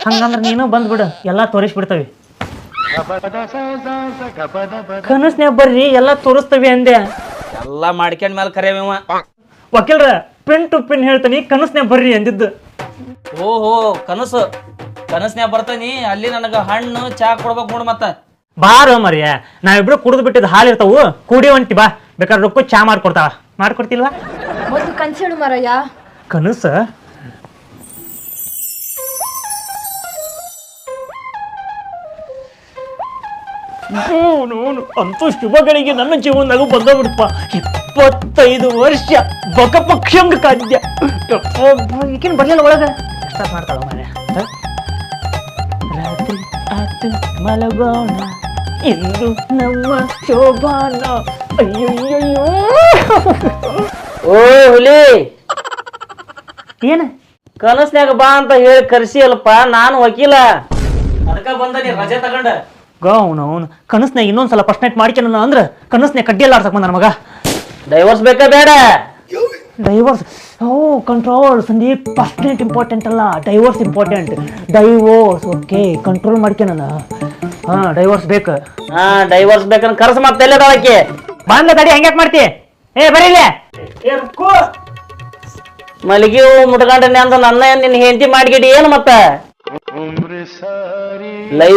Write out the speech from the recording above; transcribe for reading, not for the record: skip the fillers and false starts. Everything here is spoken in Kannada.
ಹಂಗಂದ್ರೆ ನೀನು ಬಂದ್ಬಿಡು, ಎಲ್ಲ ತೋರಿಸ್ಬಿಡ್ತವಿ. ಕನಸ್ನ್ಯಾಗ ಬರ್ರಿ ಎಲ್ಲ ತೋರಿಸ್ತವಿ ಅಂದೆ. ಎಲ್ಲ ಮಾಡ್ಕೊಂಡ್ ಮೇಲೆ ಕರೆಯವ ವಕೀಲ್ರ ಪಿನ್ ಟು ಪಿನ್ ಹೇಳ್ತಾನಿ, ಕನಸ್ನ್ಯಾಗ ಬರ್ರಿ ಅಂದಿದ್ದು. ಓಹೋ ಕನಸ್ನ್ಯಾಗ ಬರ್ತಾನಿ. ಅಲ್ಲಿ ನನಗ ಹಣ್ಣು ಚಾ ಕೊಡ್ಬೇಕು ನೋಡು. ಮತ್ತ ಬಾರೋ ಮರಿಯ, ನಾವಿಬ್ರು ಕುಡಿದು ಬಿಟ್ಟಿದ್ದು ಹಾಲು ಇರ್ತಾವು, ಕುಡಿಯುವಂತಿ ಬಾ. ಬೇಕಾದ್ರೆ ರೊಕ್ಕ ಚಾ ಮಾಡ್ಕೊಡ್ತಿಲ್ವಾ? ಮೊದ್ಲು ಕನ್ಸು ಹೇಳು ಮಾರಯ್ಯ. ಕನಸ ಅಂತೂ ಶುಭಗಳಿಗೆ ನನ್ನ ಜೀವನದಾಗೂ ಬಂದೋಗ್ಬಿಡ್ತಪ್ಪ. 25 ವರ್ಷ ಬಕಪಕ್ಷಂಗ ಕಾದಿದ್ಯ. ಈಗೇನು ಬರ್ಲಿಲ್ಲ ಒಳಗ ಸ್ಟಾರ್ಟ್ ಮಾಡ್ತಾಳ ಮನೆ. ರಾತ್ರಿ ಆತು ಮಲಗೋಣ, ಇಂದು ನಮ್ಮ ಶೋಭಾನ. ಅಯ್ಯಯ್ಯೋ ಓ ಹುಲಿ, ಏನ ಕನಸ್ನ್ಯಾಗ ಬಾ ಅಂತ ಹೇಳಿ ಕರ್ಸಿ ಅಲ್ಪ. ನಾನು ವಕೀಲ, ಅದಕ್ಕ ಬಂದ ನೀ ರಜೆ ತಗೊಂಡ. ಅವನು ಕನಸ್ನಾಗ ಇನ್ನೊಂದ್ಸಲ ಫಸ್ಟ್ ನೈಟ್ ಮಾಡ್ಕೊಂಡ ಅಂದ್ರೆ ಕನಸ್ನಾಗ ಕಡ್ಡಿ ಎಲ್ಲ ಆಡ್ಸಕ್ ಬಂದ ನನ್ನ ಮಗ. ಡೈವರ್ಸ್ ಬೇಕಾ ಬೇಡ? Divorce control Sandeep. First night important ಅಲ್ಲ, divorce important. Divorce okay, control ಮಾಡ್ಕೊಂಡ. ಡೈವರ್ಸ್ ಬೇಕು. ಡೈವರ್ಸ್ ಬೇಕಂತ ಕರ್ಸ ಮತ್ತೆ ಎಲ್ಲದಕ್ಕೆ ಬಂದ ಗಾಡಿ ಹಂಗ್ಯಾಕ್ ಮಾಡ್ತಿ? ಬರೀಲೆ ಮಲಗಿ ಮುಟ್ಕೊಂಡೆ ಅಂತ ನನ್ನ ನಿನ್ನ ಹೆಂಡತಿ ಮಾಡ್ಗಿಡಿ ಏನು ಮತ್ತ ಲೈ